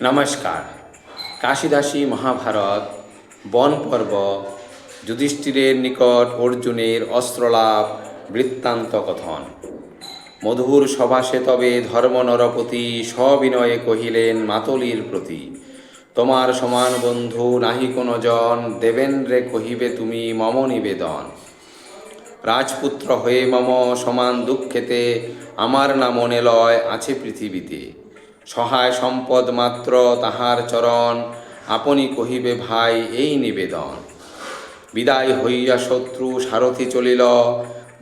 নমস্কার। কাশিদাসী মহাভারত বন পর্ব যুধিষ্ঠিরের নিকট অর্জুনের অস্ত্রলাভ বৃত্তান্ত কথন। মধুর সভাসে তবে ধর্ম নরপতি সবিনয়ে কহিলেন মাতলির প্রতি, তোমার সমান বন্ধু নাহি কোনো জন, দেবেন্দ্রে কহিবে তুমি মম নিবেদন। রাজপুত্র হয়ে মম সমান দুঃখেতে, আমার না মনে লয় আছে পৃথিবীতে। সহায় সম্পদ মাত্র তাহার চরণ, আপনি কহিবে ভাই এই নিবেদন। বিদায় হইয়া শত্রু সারথি চলিল,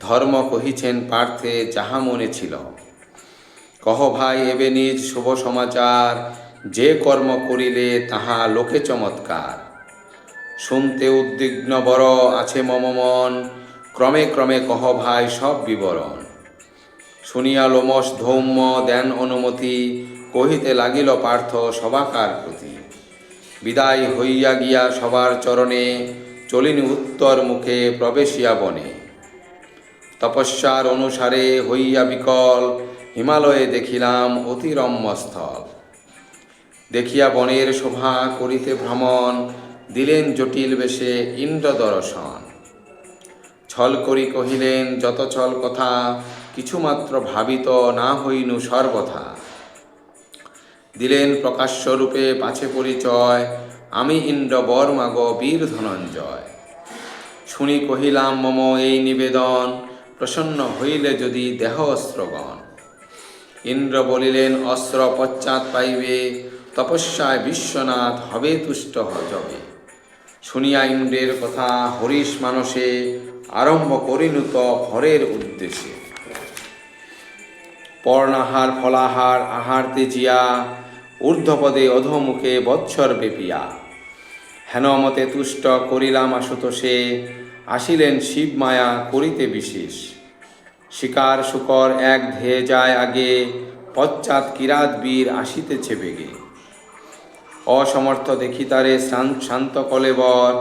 ধর্ম কহিছেন পার্থে যাহা মনে ছিল। কহ ভাই এবে নিজ শুভ সমাচার, যে কর্ম করিলে তাহা লোকে চমৎকার। শুনতে উদ্বিগ্ন বড় আছে মম মন, ক্রমে ক্রমে কহ ভাই সব বিবরণ। শুনিয়া লোমশ ধৌম্য দেন অনুমতি, কহিতে লাগিল পার্থ সবাকার প্রতি। বিদায় হইয়া গিয়া সবার চরণে, চলিনি উত্তর মুখে প্রবেশিয়া বনে। তপস্যার অনুসারে হইয়া বিকল, হিমালয়ে দেখিলাম অতি রম্যস্থল। দেখিয়া বনের শোভা করিতে ভ্রমণ, দিলেন জটিল বেশে ইন্দ্র দর্শন। ছল করি কহিলেন যত ছল কথা, কিছুমাত্র ভাবিত না হইনু সর্বথা। দিলেন প্রকাশ্যরূপে পাছে পরিচয়, আমি ইন্দ্র বর মাগ বীর ধনঞ্জয়। শুনি কহিলাম মম এই নিবেদন, প্রসন্ন হইলে যদি দেহ অস্ত্রগণ। ইন্দ্র বলিলেন অস্ত্র পশ্চাৎ পাইবে, তপস্যায় বিশ্বনাথ হবে তুষ্ট হজবে। শুনিয়া ইন্দ্রের কথা হরিশ মানসে, আরম্ভ করিনুত হরের উদ্দেশ্যে। পর্ণাহার ফলাহার আহার তেজিয়া, ঊর্ধ্বপদে অধোমুখে বৎসর বেপিয়া। হেনমতে তুষ্ট করিলাম আশুতোষে, আসিলেন শিব মায়া করিতে বিশেষ। শিকার শুকর এক ধেয়ে যায় আগে, পশ্চাৎ কিরাত বীর আসিতেছে বেগে। অসমর্থ দেখি তারে শান্ত কলেবর,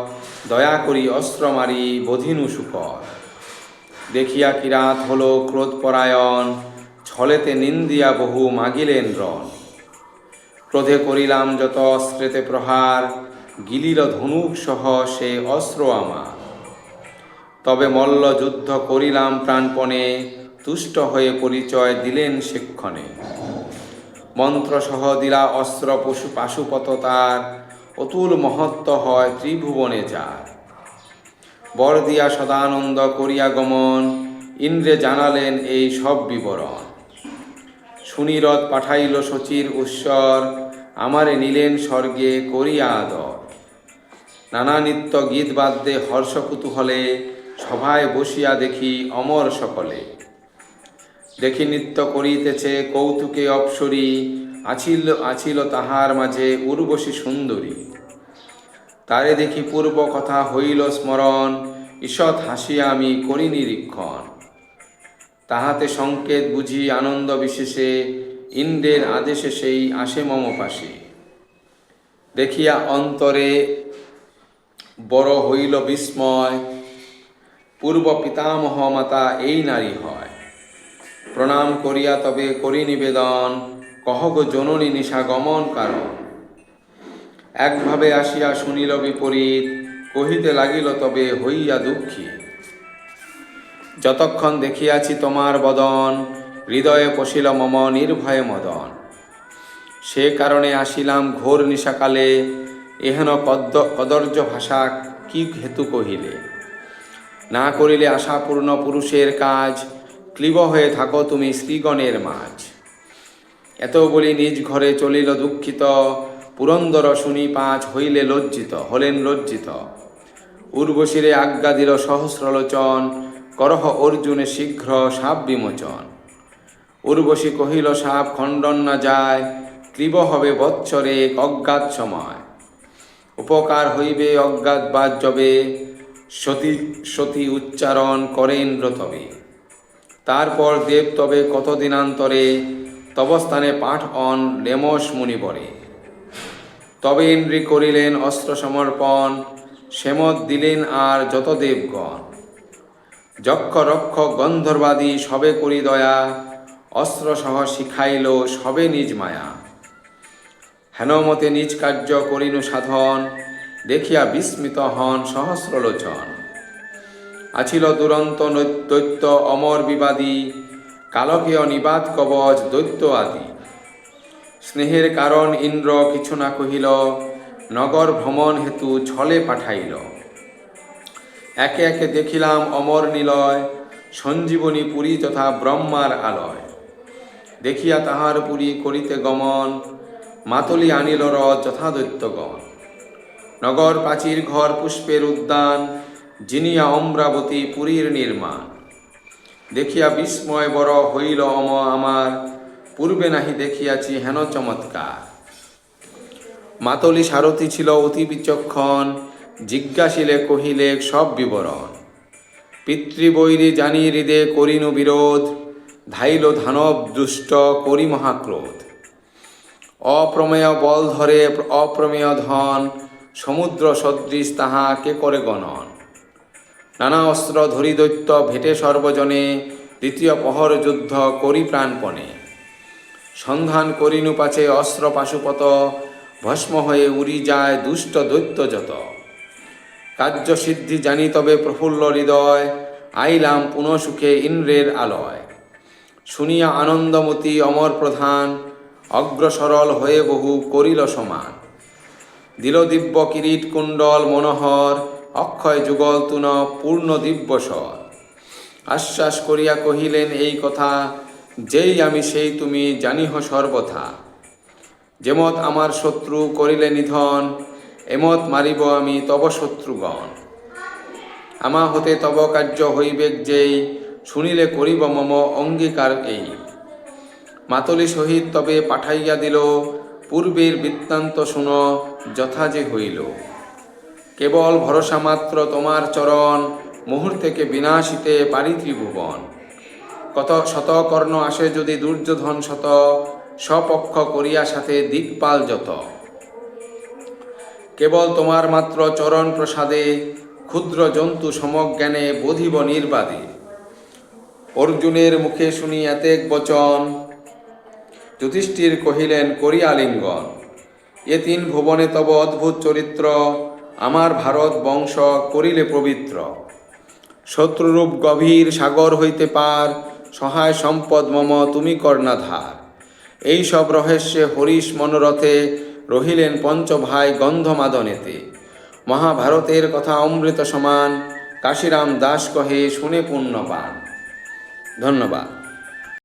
দয়া করি অস্ত্র মারি বধিনু শুকর। দেখিয়া কিরাত হল ক্রোধপরায়ণ, ছলেতে নিন্দিয়া বহু মাগিলেন রণ। ক্রোধে করিলাম যত অস্ত্রেতে প্রহার, গিলিল ধনুক সহ সে অস্ত্র আমার। তবে মল্ল যুদ্ধ করিলাম প্রাণপণে, তুষ্ট হয়ে পরিচয় দিলেন সেক্ষণে। মন্ত্রসহ দিলা অস্ত্র পাশুপত তার, অতুল মহত্ব হয় ত্রিভুবনে যার। বর দিয়া সদানন্দ করিয়া গমন, ইন্দ্রে জানালেন এই সব বিবরণ। সুনিরথ পাঠাইল শচীর উৎসর, আমারে নিলেন স্বর্গে করিয়া আদর। নানা নিত্য গীত বাদ্যে হর্ষ কুতূহলে, সভায় বসিয়া দেখি অমর সকলে। দেখি নৃত্য করিতেছে কৌতুকে অপ্সরী, আছিল তাহার মাঝে উর্বশী সুন্দরী। তারে দেখি পূর্ব কথা হইল স্মরণ, ঈষৎ হাসিয়া আমি করি নিরীক্ষণ। তাহাতে সংকেত বুঝি আনন্দ বিশেষে, ইন্দ্রের আদেশে সেই আসে মম পাশে। দেখিয়া অন্তরে বড় হইল বিস্ময়, পূর্ব পিতামহ মাতা এই নারী হয়। প্রণাম করিয়া তবে করি নিবেদন, কহ গো জননী নিশা গমন কারণ। একভাবে আসিয়া শুনিল বিপরীত, কহিতে লাগিল তবে হইয়া দুঃখী। যতক্ষণ দেখিয়াছি তোমার বদন, হৃদয়ে পশিল মম নির্ভয়ে মদন। সে কারণে আসিলাম ঘোর নিশাকালে, এহেন কদর্য ভাষা কি হেতু কহিলে। না করিলে আশাপূর্ণ পুরুষের কাজ, ক্লীব হয়ে থাকো তুমি স্ত্রীগণের মাঝ। এত বলি নিজ ঘরে চলিল দুঃখিত, পুরন্দর শুনি পাঁচ হলেন লজ্জিত। উর্বশীরে আজ্ঞা দিল সহস্রলোচন, করহ অর্জুনে শীঘ্র সাপ বিমোচন। উর্বশী কহিল সাপ খণ্ডন না যায়, ক্লীব হবে বৎসরে অজ্ঞাত সময়। উপকার হইবে অজ্ঞাত বাজ্যবে, সতী উচ্চারণ করে ইন্দ্র তবে। তারপর দেব তবে কত দিনান্তরে, তব স্থানে পাঠ অন লেমস মুনিবরে। তবে ইন্দ্রি করিলেন অস্ত্র সমর্পণ, সেমত দিলেন আর যত দেবগণ। যক্ষ রক্ষক গন্ধর্বাদি সবে করি দয়া, অস্ত্র সহ শিখাইল সবে নিজ মায়া। হেনমতে নিজ কার্য করিনু সাধন, দেখিয়া বিস্মিত হন সহস্রলোচন। আছিল দুরন্ত দৈত্য অমর বিবাদী, কালকেয় নিবাদ কবচ দৈত্য আদি। স্নেহের কারণ ইন্দ্র কিছু না কহিল, নগর ভ্রমণ হেতু ছলে পাঠাইল। একে একে দেখিলাম অমর নিলয়, সঞ্জীবনী পুরী তথা ব্রহ্মার আলয়। দেখিয়া তাহার পুরী করিতে গমন, মাতলি আনিল রথ যথা দৈত্যগণ। নগর প্রাচীর ঘর পুষ্পের উদ্যান, জিনিয়া অম্রাবতী পুরীর নির্মাণ। দেখিয়া বিস্ময় বড় হইল আমার, পূর্বে নাহি দেখিয়াছি হেন চমৎকার। মাতলি সারথি ছিল অতি বিচক্ষণ, জিজ্ঞাসিলে কহিলে সব বিবরণ। পিতৃবৈরী জানি হৃদে করিনু বিরোধ, ধাইল দানব দুষ্ট করি মহাক্রোধ। অপ্রমেয় বল ধরে অপ্রমেয় ধন, সমুদ্র সদৃশ তাহা কে করে গণন। নানা অস্ত্র ধরি দৈত্য ভেটে সর্বজনে, দ্বিতীয় প্রহর যুদ্ধ করি প্রাণপণে। সন্ধান করিনু পাছে অস্ত্র পাশুপত, ভস্ম হয়ে উড়ি যায় দুষ্ট দৈত্য যত। কার্যসিদ্ধি জানি তবে প্রফুল্ল হৃদয়, আইলাম পুনঃসুখে ইন্দ্রের আলয়। শুনিয়া আনন্দমতী অমর প্রধান, অগ্রসরল হয়ে বহু করিল সমান। দিল দিব্য কিরীট কুণ্ডল মনোহর, অক্ষয় যুগল তুন পূর্ণ দিব্যস্বর। আশ্বাস করিয়া কহিলেন এই কথা, যেই আমি সেই তুমি জানিহ সর্বথা। যেমত আমার শত্রু করিলে নিধন, এমত মারিব আমি তব শত্রুগণ। আমা হতে তব কার্য হইবেক যেই, শুনিলে করিব মম অঙ্গীকার এই। মাতলি সহিত তবে পাঠাইয়া দিল, পূর্বের বৃত্তান্ত শুন যথা যে হইল। কেবল ভরসা মাত্র তোমার চরণ, মুহূর্তেকে বিনাশিতে পারি ত্রিভুবন। কত শতকর্ণ আসে যদি দুর্যোধন শত, স্বপক্ষ করিয়া সাথে দিকপাল যত। কেবল তোমার মাত্র চরণ প্রসাদে, ক্ষুদ্র জন্তু সমজ্ঞানে বোধিব নির্বাদে। অর্জুনের মুখে শুনি এতেক বচন, যুধিষ্ঠির কহিলেন করিয়া লিঙ্গন। এ তিন ভুবনে তব অদ্ভুত চরিত্র, আমার ভারত বংশ করিলে পবিত্র। শত্রুরূপ গভীর সাগর হইতে পার, সহায় সম্পদ মম তুমি কর্ণাধার। এই সব রহস্যে হরিশ মনোরথে, রহিলেন পঞ্চভাই গন্ধমাদনেতে। মহাভারতের কথা অমৃত সমান, কাশীরাম দাস কহে শুনে পুণ্যপান। ধন্যবাদ।